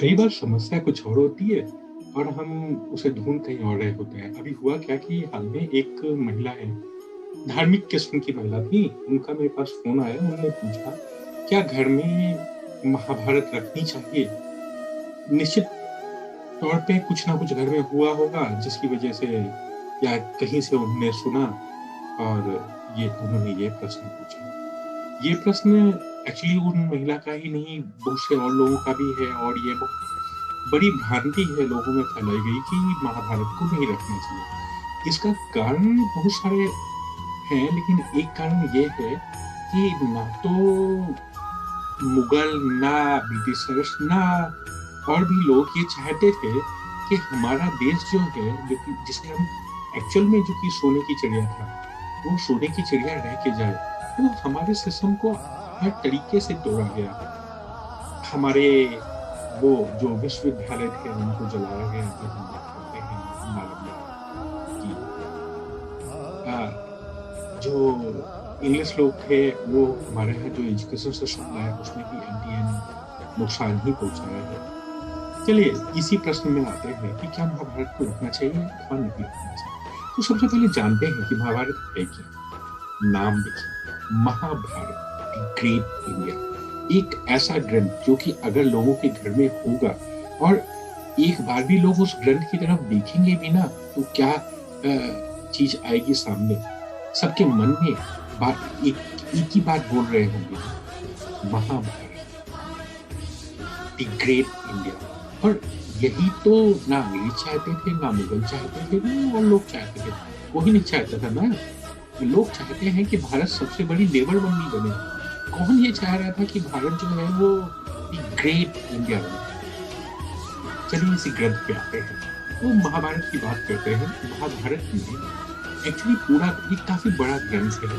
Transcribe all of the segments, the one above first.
कई बार समस्या कुछ और होती है और हम उसे ढूँढ कहीं और रहे होते हैं। अभी हुआ क्या कि हाल में एक महिला है, धार्मिक किस्म की महिला थी, उनका मेरे पास फ़ोन आया, उन्होंने पूछा, "क्या घर में महाभारत रखनी चाहिए?" निश्चित तौर पे कुछ ना कुछ घर में हुआ होगा जिसकी वजह से या कहीं से उन्होंने सुना और ये उन्होंने ये प्रश्न पूछा। ये प्रश्न एक्चुअली उन महिला का ही नहीं, बहुत से और लोगों का भी है और ये बहुत बड़ी भ्रांति है लोगों में फैलाई गई कि महाभारत को नहीं रखना चाहिए। इसका कारण बहुत सारे हैं, लेकिन एक कारण ये है कि ना तो मुगल, ना ब्रिटिशर्स, ना और भी लोग ये चाहते थे कि हमारा देश जो है, जो कि जिसे हम एक्चुअल में जो कि सोने की चिड़िया था, वो सोने की चिड़िया रह के जाए। तो हमारे सिस्टम को हर तरीके से तोड़ा गया। हमारे वो जो विश्वविद्यालय थे उनको जलाया गया, अगर हम बात करते हैं नालंदा की। जो इंग्लिश लोग थे वो हमारे यहाँ जो एजुकेशन सिस्टम लाया उसमें भी एंटी नुकसान ही पहुँचाया है। चलिए इसी प्रश्न में आते हैं कि क्या महाभारत को रखना चाहिए अथवा नहीं रखना चाहिए? तो सबसे पहले जानते हैं कि महाभारत है क्या? नाम देखिए, महाभारत द ग्रेट इंडिया, एक ऐसा ग्रंथ जो कि अगर लोगों के घर में होगा और एक बार भी लोग उस ग्रंथ की तरफ देखेंगे भी ना, तो क्या चीज आएगी सामने, सबके मन में एक ही बात बोल रहे होंगे, महाभारत द ग्रेट इंडिया। और यही तो ना अंग्रेज चाहते थे, ना मुगल चाहते थे, ना और लोग चाहते थे। कोई नहीं चाहता था ना। लोग चाहते हैं कि भारत सबसे बड़ी नेवल मंडी बने। कौन ये चाह रहा था कि भारत जो है वो ग्रेट इंडिया बने? चलिए इसी ग्रंथ पे आते हैं। तो महाभारत की बात करते हैं। महाभारत में एक्चुअली पूरा ये काफी बड़ा ग्रंथ है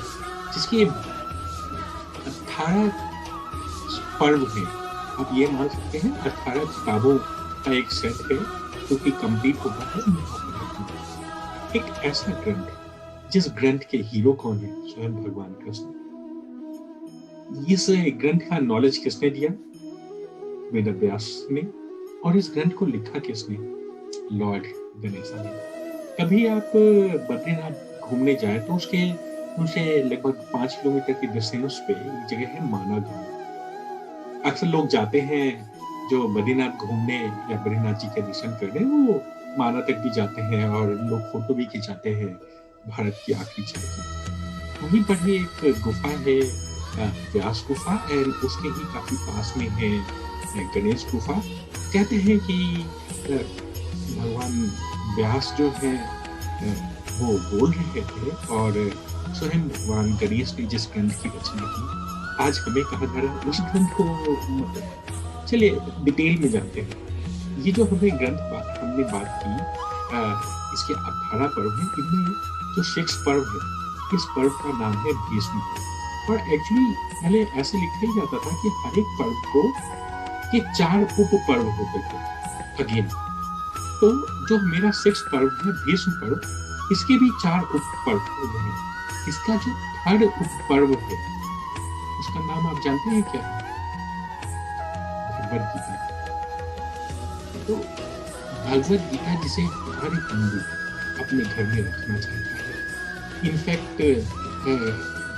जिसके 18 पर्व हैं। आप ये मान सकते हैं 18 किताबों का एक सेट है जो कि कंप्लीट होता है महाभारत में। एक ऐसा ग्रंथ जिस ग्रंथ के हीरो कौन है? स्वयं भगवान कृष्ण। इस ग्रंथ का नॉलेज किसने दिया? वेद व्यास ने। और इस ग्रंथ को लिखा किसने? लॉर्ड गणेशा ने। कभी आप बद्रीनाथ घूमने जाए तो उसके उनसे लगभग 5 किलोमीटर की डिस्टेंस पे एक जगह है माना गांव। अक्सर लोग जाते हैं जो बद्रीनाथ घूमने या बद्रीनाथ जी के दर्शन करने, वो माना तक भी जाते हैं और लोग फोटो भी खिंचाते हैं भारत की आखिरी चौकी। वहीं पर ही एक गुफा है, व्यास गुफा, एंड उसके ही काफी पास में है गणेश गुफा। कहते हैं कि भगवान व्यास जो है वो बोल रहे थे और स्वयं भगवान गणेश ने जिस ग्रंथ की रचना की, आज हमें कहा जा रहा है उस ग्रंथ को मतलब। चलिए डिटेल में जानते हैं। ये जो हमने बात की, इसके 18 पर्व हैं। इनमें जो 6 पर्व है, इस पर्व का नाम है भीष्म। और एक्चुअली पहले ऐसे लिखा ही जाता था कि हर एक पर्व को के 4 उप पर्व होते थे अगेन। तो जो मेरा 6 पर्व है भीष्म पर्व, इसके भी 4 उप पर्व हैं। इसका जो थर्ड उप पर्व है उसका नाम आप जानते हैं क्या है? भगवद गीता। तो भगवद गीता जिसे हर हिंदू अपने घर में रखना चाहता है। इनफैक्ट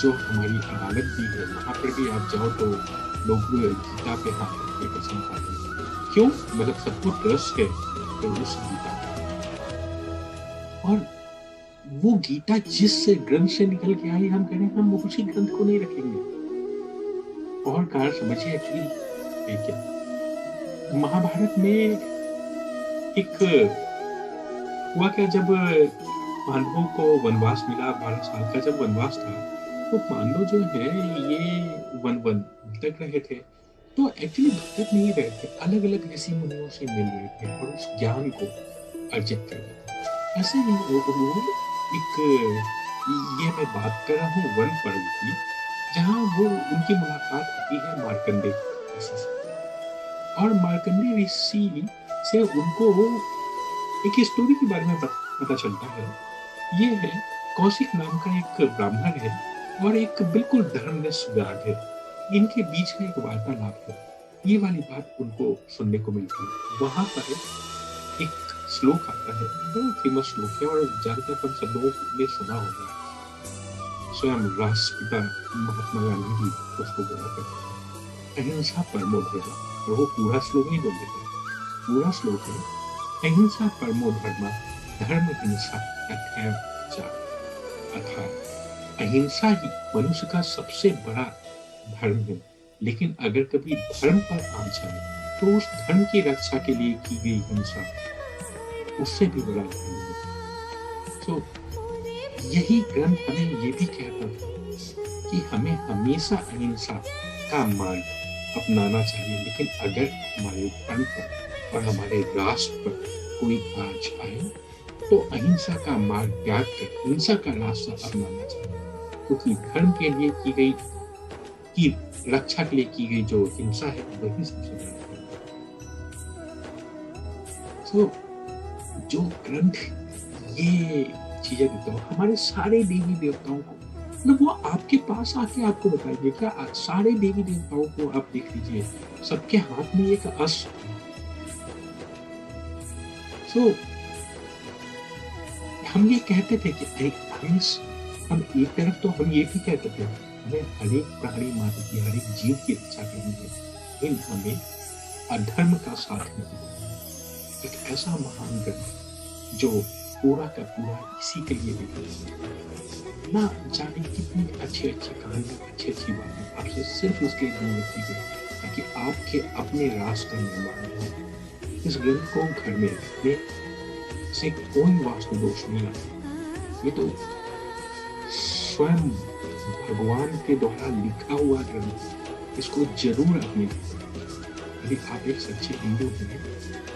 जो हमारी अदालत भी है वहां पर भी आप जाओ तो लोग गीता पे हाथ रखने पसंद करते हैं। क्यों? मतलब सबको ट्रस्ट है तो उस गीता पर। और वो गीता जिस ग्रंथ से निकल के आई, हम कह रहे हैं हम उसी ग्रंथ को नहीं रखेंगे। और कारण समझिए एक्चुअली है क्या। महाभारत में एक हुआ क्या, जब पांडवों को वनवास मिला, 12 साल का जब वनवास था, तो पांडव जो है ये वन वन भटक रहे थे। तो एक्चुअली भटक नहीं रहे थे, अलग अलग ऋषि मुनियों से मिल रहे थे और उस ज्ञान को अर्जित कर रहे थे। ऐसे ही वो एक, ये मैं बात कर रहा हूँ वन पर्व की, जहाँ वो उनकी मुलाकात होती है मार्कंडे ऋषि से। और मार्कंडे ऋषि से उनको एक स्टोरी के बारे में पता चलता है। ये है, कौशिक नाम का एक ब्राह्मण है और एक बिल्कुल धर्मनिष्ठ व्याग है। इनके बीच में एक वार्तालाप है। ये वाली बात उनको सुनने को मिलती है। वहाँ पर एक श्लोक आता है, बड़ा फेमस श्लोक है और ज़्यादातर हम सब लोगों ने सुना होगा। स्वयं राष्ट्रपिता महात्मा गांधी जी उसको बोला करते थे, अहिंसा परमो धर्मः। और वो पूरा श्लोक नहीं बोलते थे, पूरा श्लोक है, अहिंसा परमो धर्मः धर्म हिंसा तथैव च। अर्थात अहिंसा ही मनुष्य का सबसे बड़ा धर्म है, लेकिन अगर कभी धर्म पर आ जाए तो उस धर्म की रक्षा के लिए की गई हिंसा उससे भी बड़ा धर्म है। तो यही ग्रंथ हमें ये भी कहता था कि हमें हमेशा अहिंसा का मार्ग अपनाना चाहिए, लेकिन अगर हमारे धर्म पर और हमारे राष्ट्र पर कोई आंच आए तो अहिंसा का मार्ग त्याग कर हिंसा का रास्ता अपनाना चाहिए, क्योंकि धर्म के लिए की गई की रक्षा के लिए की गई जो हिंसा है वही सबसे बड़ा धर्म है। तो जो ग्रंथ ये चीजें देता हूँ, हमारे सारे देवी देवताओं को, मतलब वो आपके पास आके आपको बताएंगे। क्या सारे देवी देवताओं को आप देख लीजिए, सबके हाथ में एक अस्त्र है। तो हम ये कहते थे कि हम एक तरफ तो हम ये भी कहते थे हमें हरेक प्राणी मात्र की, हरेक जीव की रक्षा करनी है, लेकिन हमें अधर्म का साथ नहीं देना। एक ऐसा महान ग्रंथ जो पूरा का पूरा इसी के लिए लिखा है। ना जाने कितनी अच्छी अच्छी कहानी, अच्छी अच्छी बातें आपसे सिर्फ उसके लिए लिखी गई ताकि आपके अपने राष्ट्र का निर्माण हो। इस ग्रंथ को घर में रखने से कोई वास्तु दोष नहीं आता। ये तो स्वयं भगवान के द्वारा लिखा हुआ ग्रंथ, इसको जरूर अपने, यदि आप एक सच्चे हिंदू हैं